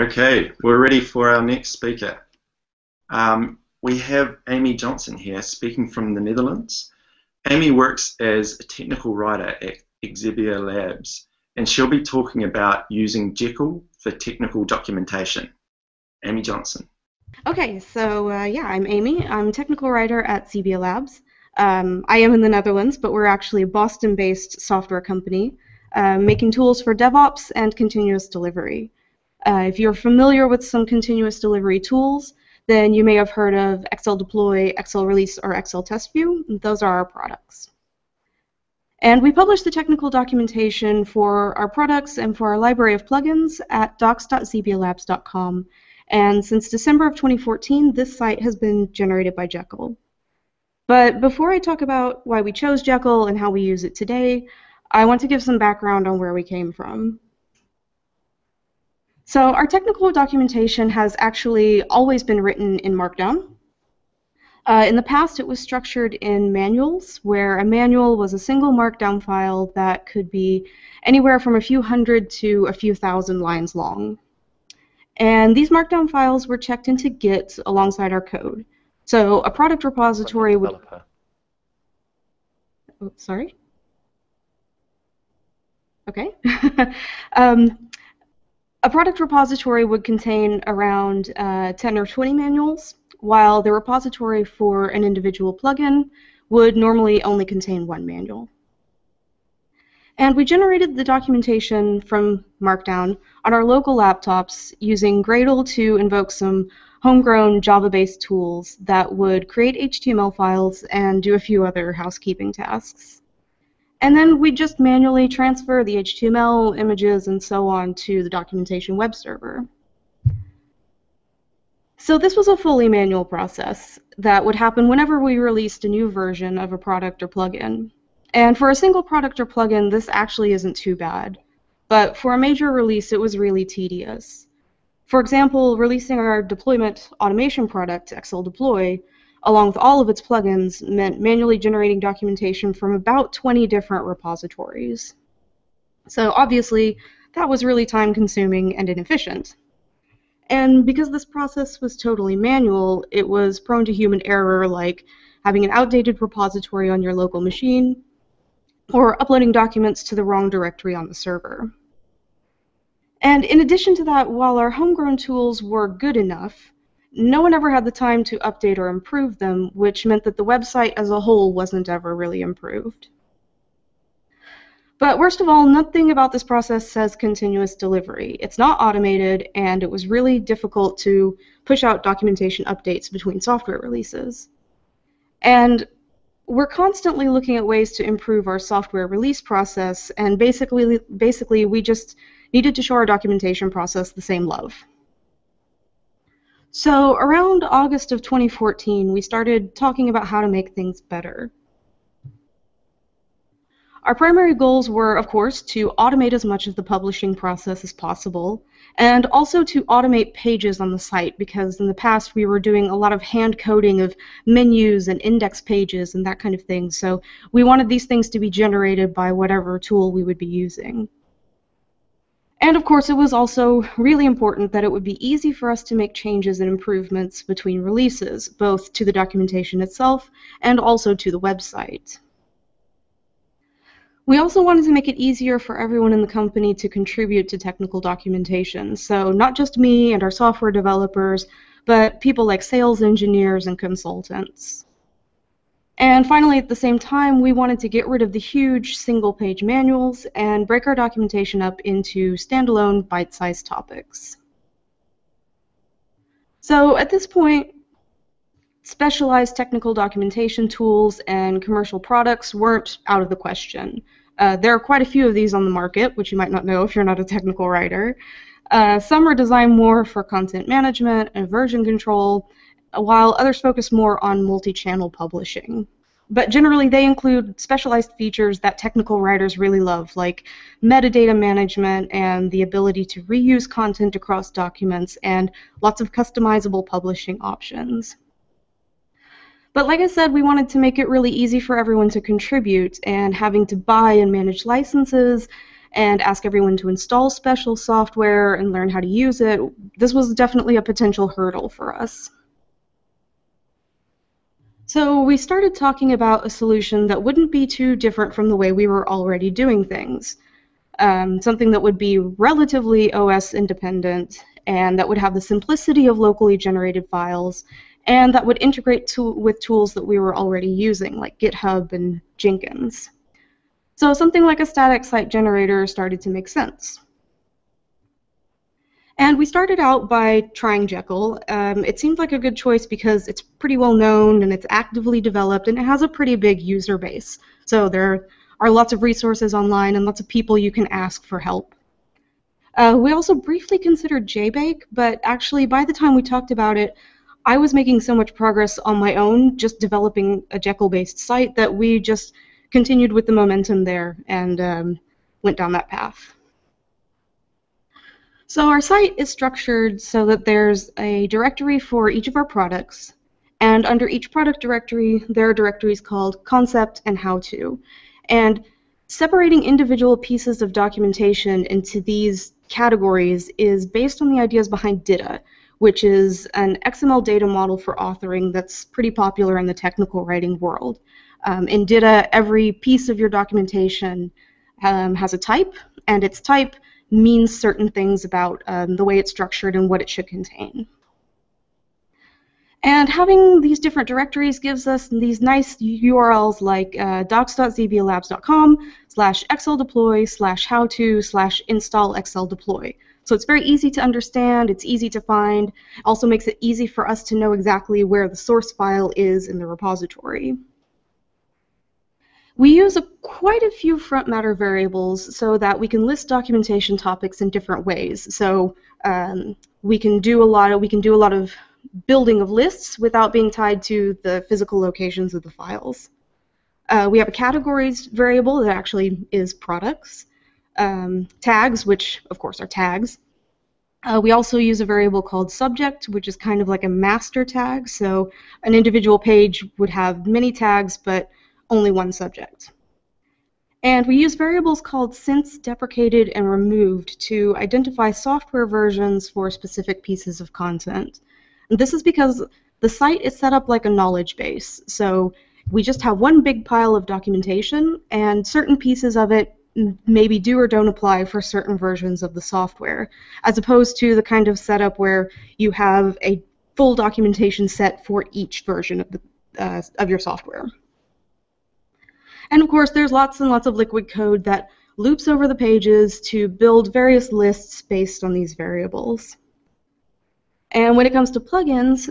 Okay, we're ready for our next speaker. We have Amy Johnston here, speaking from the Netherlands. Amy works as a technical writer at Jekyll Labs, and she'll be talking about using Jekyll for technical documentation. Amy Johnston. Okay, so yeah, I'm Amy. I'm a technical writer at Jekyll Labs. I am in the Netherlands, but we're actually a Boston-based software company making tools for DevOps and continuous delivery. If you're familiar with some continuous delivery tools, then you may have heard of XL Deploy, XL Release, or XL Test View. Those are our products. And we publish the technical documentation for our products and for our library of plugins at docs.zblabs.com. And since December of 2014, this site has been generated by Jekyll. But before I talk about why we chose Jekyll and how we use it today, I want to give some background on where we came from. So our technical documentation has actually always been written in Markdown. In the past, it was structured in manuals, where a manual was a single Markdown file that could be anywhere from a few hundred to a few thousand lines long. And these Markdown files were checked into Git alongside our code. So a product repository would... Oh, sorry? Okay. A product repository would contain around 10 or 20 manuals, while the repository for an individual plugin would normally only contain one manual. And we generated the documentation from Markdown on our local laptops using Gradle to invoke some homegrown Java-based tools that would create HTML files and do a few other housekeeping tasks. And then we just manually transfer the HTML, images, and so on to the documentation web server. So this was a fully manual process that would happen whenever we released a new version of a product or plugin. And for a single product or plugin, this actually isn't too bad. But for a major release, it was really tedious. For example, releasing our deployment automation product, XL Deploy, along with all of its plugins, meant manually generating documentation from about 20 different repositories. So obviously, that was really time-consuming and inefficient. And because this process was totally manual, it was prone to human error, like having an outdated repository on your local machine, or uploading documents to the wrong directory on the server. And in addition to that, while our homegrown tools were good enough, no one ever had the time to update or improve them, which meant that the website as a whole wasn't ever really improved. But worst of all, nothing about this process says continuous delivery. It's not automated, and it was really difficult to push out documentation updates between software releases. And we're constantly looking at ways to improve our software release process, and basically we just needed to show our documentation process the same love. So around August of 2014, we started talking about how to make things better. Our primary goals were, of course, to automate as much of the publishing process as possible, and also to automate pages on the site, because in the past we were doing a lot of hand coding of menus and index pages and that kind of thing, so we wanted these things to be generated by whatever tool we would be using. And of course, it was also really important that it would be easy for us to make changes and improvements between releases, both to the documentation itself and also to the website. We also wanted to make it easier for everyone in the company to contribute to technical documentation, so not just me and our software developers, but people like sales engineers and consultants. And finally, at the same time, we wanted to get rid of the huge single-page manuals and break our documentation up into standalone bite-sized topics. So at this point, specialized technical documentation tools and commercial products weren't out of the question. There are quite a few of these on the market, which you might not know if you're not a technical writer. Some are designed more for content management and version control, while others focus more on multi-channel publishing. But generally, they include specialized features that technical writers really love, like metadata management and the ability to reuse content across documents and lots of customizable publishing options. But like I said, we wanted to make it really easy for everyone to contribute, and having to buy and manage licenses and ask everyone to install special software and learn how to use it, this was definitely a potential hurdle for us. So we started talking about a solution that wouldn't be too different from the way we were already doing things. Something that would be relatively OS independent and that would have the simplicity of locally generated files and that would integrate with tools that we were already using, like GitHub and Jenkins. So something like a static site generator started to make sense. And we started out by trying Jekyll. It seemed like a good choice because it's pretty well known and it's actively developed and it has a pretty big user base. So there are lots of resources online and lots of people you can ask for help. We also briefly considered JBake, but actually by the time we talked about it, I was making so much progress on my own, just developing a Jekyll-based site, that we just continued with the momentum there and went down that path. So our site is structured so that there's a directory for each of our products, and under each product directory, there are directories called concept and how-to. And separating individual pieces of documentation into these categories is based on the ideas behind DITA, which is an XML data model for authoring that's pretty popular in the technical writing world. In DITA, every piece of your documentation has a type, and its type means certain things about the way it's structured and what it should contain. And having these different directories gives us these nice URLs like docs.zblabs.com/xldeploy/how-to/install-xldeploy. So it's very easy to understand, it's easy to find, also makes it easy for us to know exactly where the source file is in the repository. We use quite a few front matter variables so that we can list documentation topics in different ways. So we can do a lot of building of lists without being tied to the physical locations of the files. We have a categories variable that actually is products, tags, which of course are tags. We also use a variable called subject, which is kind of like a master tag. So an individual page would have many tags, but only one subject. And we use variables called since, deprecated, and removed to identify software versions for specific pieces of content. And this is because the site is set up like a knowledge base. So we just have one big pile of documentation, and certain pieces of it maybe do or don't apply for certain versions of the software, as opposed to the kind of setup where you have a full documentation set for each version of your software. And of course, there's lots and lots of liquid code that loops over the pages to build various lists based on these variables. And when it comes to plugins,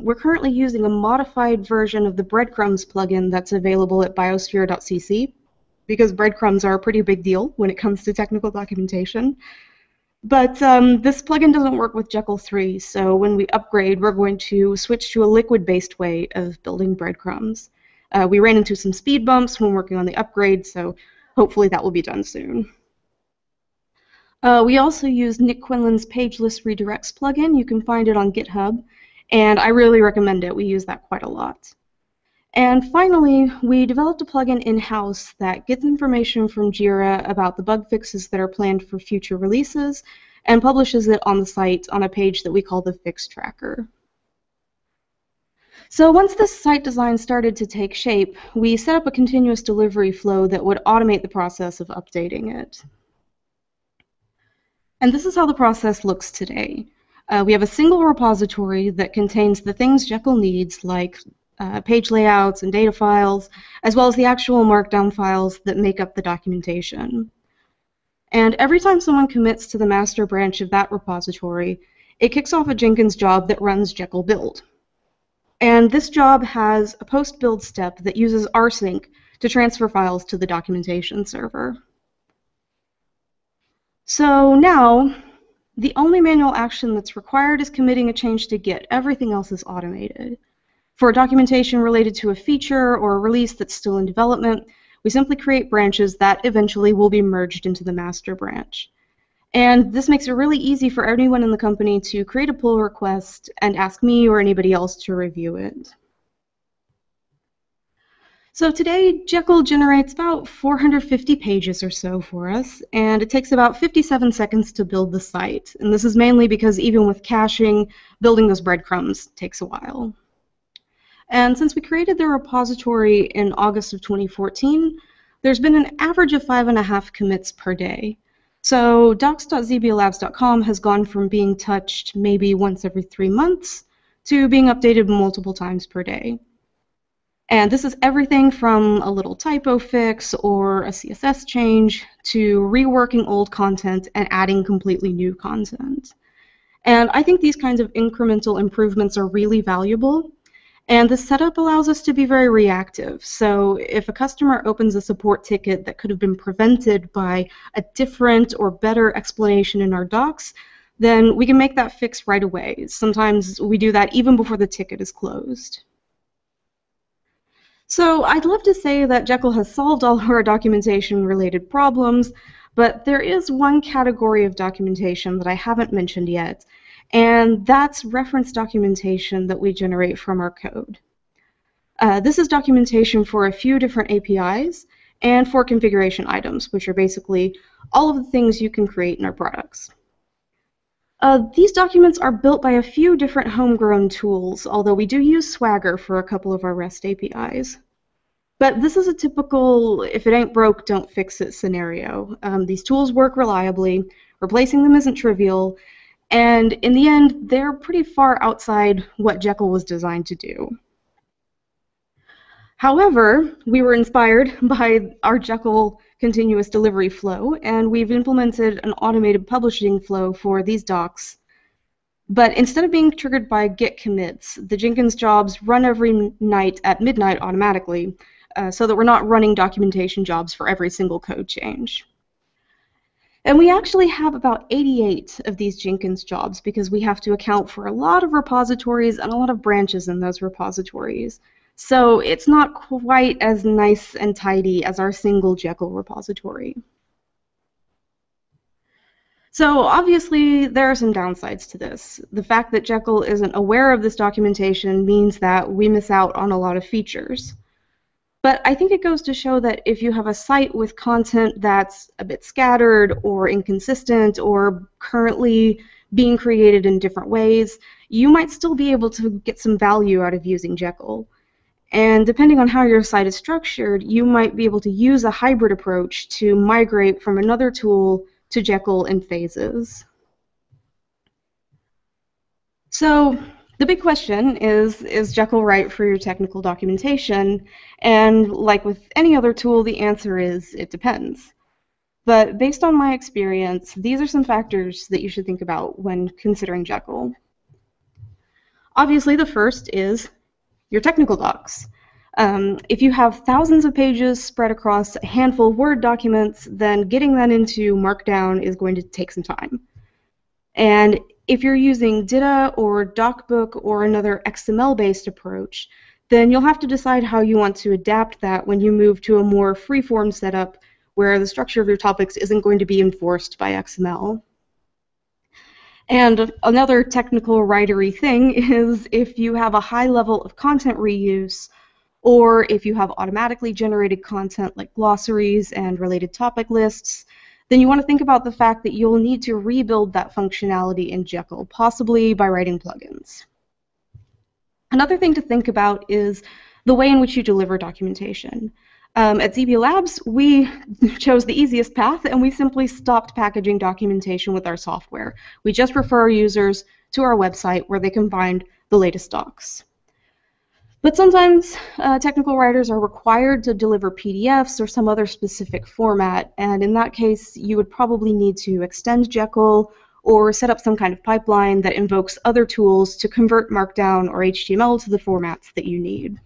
we're currently using a modified version of the breadcrumbs plugin that's available at biosphere.cc, because breadcrumbs are a pretty big deal when it comes to technical documentation. But this plugin doesn't work with Jekyll 3, so when we upgrade, we're going to switch to a liquid-based way of building breadcrumbs. We ran into some speed bumps when working on the upgrade, so hopefully that will be done soon. We also use Nick Quinlan's Pageless Redirects plugin. You can find it on GitHub, and I really recommend it. We use that quite a lot. And finally, we developed a plugin in-house that gets information from Jira about the bug fixes that are planned for future releases and publishes it on the site on a page that we call the Fix Tracker. So once this site design started to take shape, we set up a continuous delivery flow that would automate the process of updating it. And this is how the process looks today. We have a single repository that contains the things Jekyll needs, like page layouts and data files, as well as the actual markdown files that make up the documentation. And every time someone commits to the master branch of that repository, it kicks off a Jenkins job that runs Jekyll build. And this job has a post-build step that uses rsync to transfer files to the documentation server. So now, the only manual action that's required is committing a change to Git. Everything else is automated. For documentation related to a feature or a release that's still in development, we simply create branches that eventually will be merged into the master branch. And this makes it really easy for anyone in the company to create a pull request and ask me or anybody else to review it. So today, Jekyll generates about 450 pages or so for us, and it takes about 57 seconds to build the site. And this is mainly because even with caching, building those breadcrumbs takes a while. And since we created the repository in August of 2014, there's been an average of 5.5 commits per day. So docs.zblabs.com has gone from being touched maybe once every 3 months to being updated multiple times per day. And this is everything from a little typo fix or a CSS change to reworking old content and adding completely new content. And I think these kinds of incremental improvements are really valuable. And this setup allows us to be very reactive. So if a customer opens a support ticket that could have been prevented by a different or better explanation in our docs, then we can make that fix right away. Sometimes we do that even before the ticket is closed. So I'd love to say that Jekyll has solved all of our documentation-related problems, but there is one category of documentation that I haven't mentioned yet, and that's reference documentation that we generate from our code. This is documentation for a few different APIs and for configuration items, which are basically all of the things you can create in our products. These documents are built by a few different homegrown tools, although we do use Swagger for a couple of our REST APIs. But this is a typical, if it ain't broke, don't fix it scenario. These tools work reliably, replacing them isn't trivial, and in the end, they're pretty far outside what Jekyll was designed to do. However, we were inspired by our Jekyll continuous delivery flow, and we've implemented an automated publishing flow for these docs. But instead of being triggered by git commits, the Jenkins jobs run every night at midnight automatically, so that we're not running documentation jobs for every single code change. And we actually have about 88 of these Jenkins jobs because we have to account for a lot of repositories and a lot of branches in those repositories. So it's not quite as nice and tidy as our single Jekyll repository. So obviously there are some downsides to this. The fact that Jekyll isn't aware of this documentation means that we miss out on a lot of features. But I think it goes to show that if you have a site with content that's a bit scattered or inconsistent or currently being created in different ways, you might still be able to get some value out of using Jekyll. And depending on how your site is structured, you might be able to use a hybrid approach to migrate from another tool to Jekyll in phases. So the big question is Jekyll right for your technical documentation? And like with any other tool, the answer is it depends. But based on my experience, these are some factors that you should think about when considering Jekyll. Obviously, the first is your technical docs. If you have thousands of pages spread across a handful of Word documents, then getting that into Markdown is going to take some time. And if you're using Dita or DocBook or another XML-based approach, then you'll have to decide how you want to adapt that when you move to a more free-form setup where the structure of your topics isn't going to be enforced by XML. And another technical writery thing is if you have a high level of content reuse, or if you have automatically generated content like glossaries and related topic lists, then you want to think about the fact that you'll need to rebuild that functionality in Jekyll, possibly by writing plugins. Another thing to think about is the way in which you deliver documentation. At ZB Labs, we chose the easiest path, and we simply stopped packaging documentation with our software. We just refer our users to our website where they can find the latest docs. But sometimes technical writers are required to deliver PDFs or some other specific format, and in that case, you would probably need to extend Jekyll or set up some kind of pipeline that invokes other tools to convert Markdown or HTML to the formats that you need.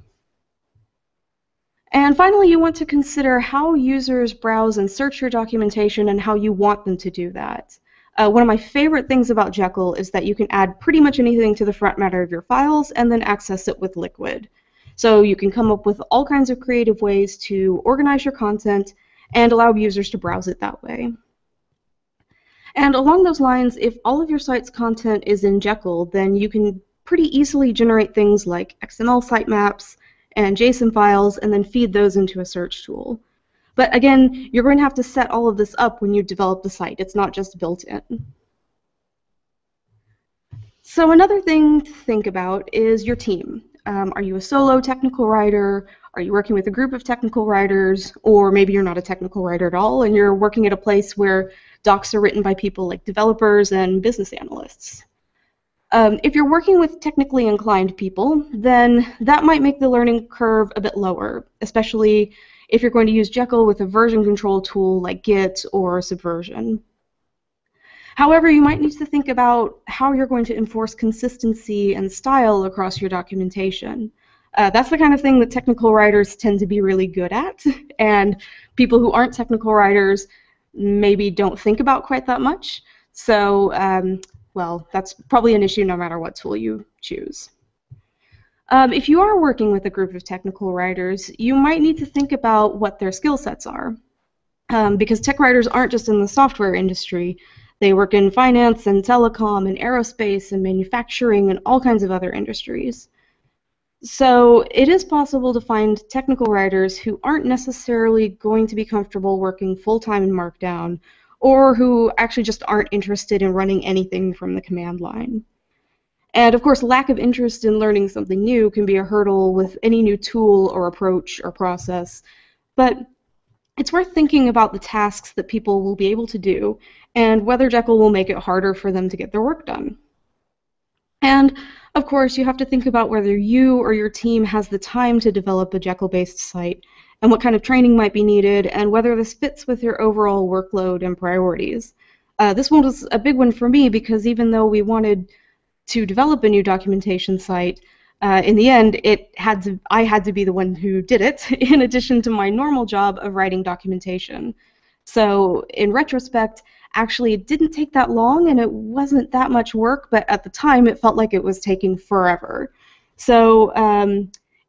And finally, you want to consider how users browse and search your documentation and how you want them to do that. One of my favorite things about Jekyll is that you can add pretty much anything to the front matter of your files and then access it with Liquid. So you can come up with all kinds of creative ways to organize your content and allow users to browse it that way. And along those lines, if all of your site's content is in Jekyll, then you can pretty easily generate things like XML sitemaps and JSON files and then feed those into a search tool. But again, you're going to have to set all of this up when you develop the site. It's not just built in. So another thing to think about is your team. Are you a solo technical writer? Are you working with a group of technical writers? Or maybe you're not a technical writer at all and you're working at a place where docs are written by people like developers and business analysts. If you're working with technically inclined people, then that might make the learning curve a bit lower, especially if you're going to use Jekyll with a version control tool like Git or Subversion. However, you might need to think about how you're going to enforce consistency and style across your documentation. That's the kind of thing that technical writers tend to be really good at, and people who aren't technical writers maybe don't think about quite that much. So, well, that's probably an issue no matter what tool you choose. If you are working with a group of technical writers, you might need to think about what their skill sets are. Because tech writers aren't just in the software industry. They work in finance and telecom and aerospace and manufacturing and all kinds of other industries. So it is possible to find technical writers who aren't necessarily going to be comfortable working full-time in Markdown, or who actually just aren't interested in running anything from the command line. And of course, lack of interest in learning something new can be a hurdle with any new tool or approach or process, but it's worth thinking about the tasks that people will be able to do and whether Jekyll will make it harder for them to get their work done. And of course, you have to think about whether you or your team has the time to develop a Jekyll-based site and what kind of training might be needed and whether this fits with your overall workload and priorities. This one was a big one for me because even though we wanted to develop a new documentation site, in the end, I had to be the one who did it, in addition to my normal job of writing documentation. So in retrospect, actually it didn't take that long and it wasn't that much work, but at the time it felt like it was taking forever. So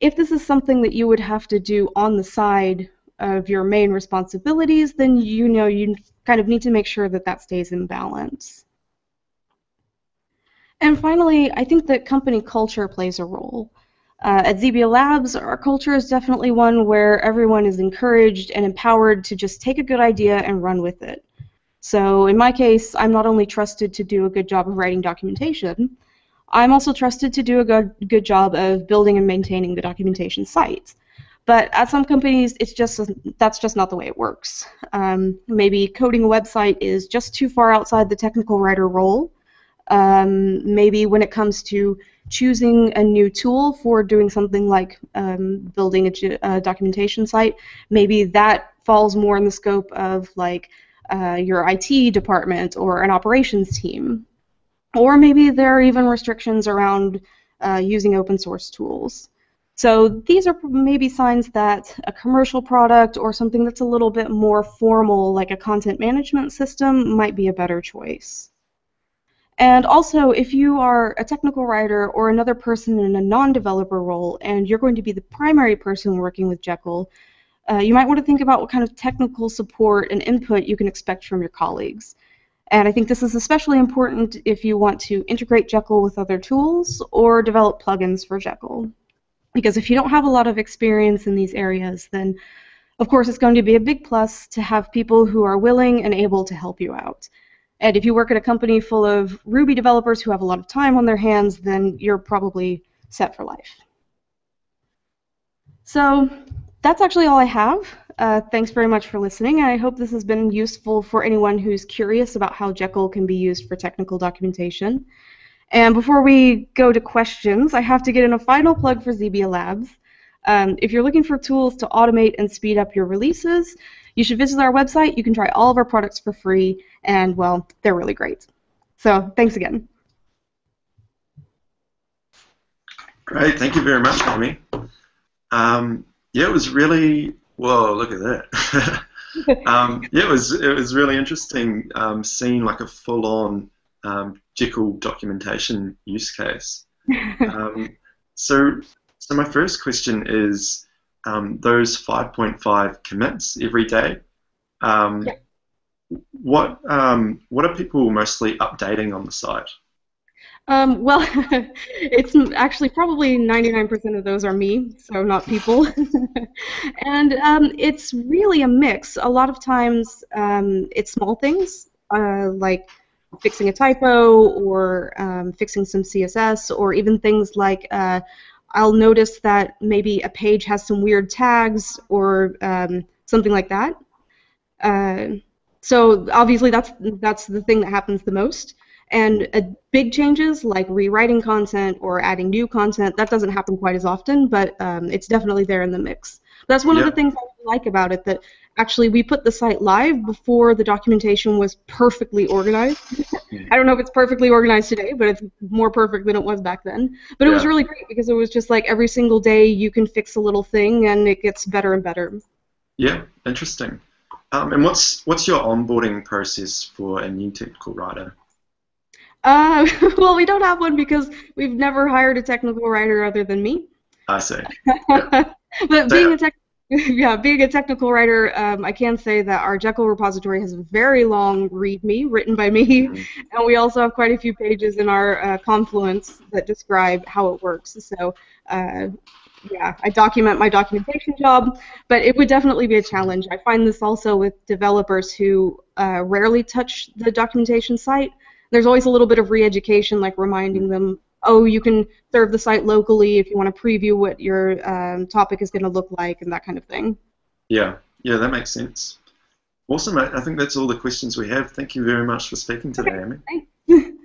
if this is something that you would have to do on the side of your main responsibilities, then you kind of need to make sure that that stays in balance. And finally, I think that company culture plays a role. At Zebia Labs, our culture is definitely one where everyone is encouraged and empowered to just take a good idea and run with it. So in my case, I'm not only trusted to do a good job of writing documentation, I'm also trusted to do a good job of building and maintaining the documentation site. But at some companies, that's just not the way it works. Maybe coding a website is just too far outside the technical writer role. Maybe when it comes to choosing a new tool for doing something like building a documentation site, maybe that falls more in the scope of like your IT department or an operations team. Or maybe there are even restrictions around using open source tools. So these are maybe signs that a commercial product or something that's a little bit more formal, like a content management system, might be a better choice. And also, if you are a technical writer or another person in a non-developer role and you're going to be the primary person working with Jekyll, you might want to think about what kind of technical support and input you can expect from your colleagues. And I think this is especially important if you want to integrate Jekyll with other tools or develop plugins for Jekyll. Because if you don't have a lot of experience in these areas, then of course it's going to be a big plus to have people who are willing and able to help you out. And if you work at a company full of Ruby developers who have a lot of time on their hands, then you're probably set for life. So that's actually all I have. Thanks very much for listening. I hope this has been useful for anyone who's curious about how Jekyll can be used for technical documentation. And before we go to questions, I have to get in a final plug for Zebia Labs. If you're looking for tools to automate and speed up your releases, you should visit our website. You can try all of our products for free, and, well, they're really great. So thanks again. Great, thank you very much, Amy. Yeah, it was really, whoa, look at that. Yeah, it was really interesting seeing like a full-on Jekyll documentation use case. So my first question is those 5.5 commits every day. Yeah. What are people mostly updating on the site? Well, it's actually probably 99% of those are me, so not people. And it's really a mix. A lot of times it's small things, like fixing a typo or fixing some CSS, or even things like I'll notice that maybe a page has some weird tags or something like that. Uh, so obviously that's the thing that happens the most. And big changes like rewriting content or adding new content, that doesn't happen quite as often, but it's definitely there in the mix. That's one of the Yeah. things I like about it, that actually we put the site live before the documentation was perfectly organized. I don't know if it's perfectly organized today, but it's more perfect than it was back then. But it was Yeah. really great because it was just like every single day you can fix a little thing and it gets better and better. Yeah. Interesting. And what's your onboarding process for a new technical writer? Well, we don't have one because we've never hired a technical writer other than me. I see. Yeah. But being So, a yeah, being a technical writer, I can say that our Jekyll repository has a very long README written by me, mhm. and we also have quite a few pages in our Confluence that describe how it works. So, uh, yeah, I document my documentation job, but it would definitely be a challenge. I find this also with developers who rarely touch the documentation site. There's always a little bit of re-education, like reminding them, oh, you can serve the site locally if you want to preview what your topic is going to look like and that kind of thing. Yeah. Yeah, that makes sense. Awesome. I think that's all the questions we have. Thank you very much for speaking today, Amy. Thanks.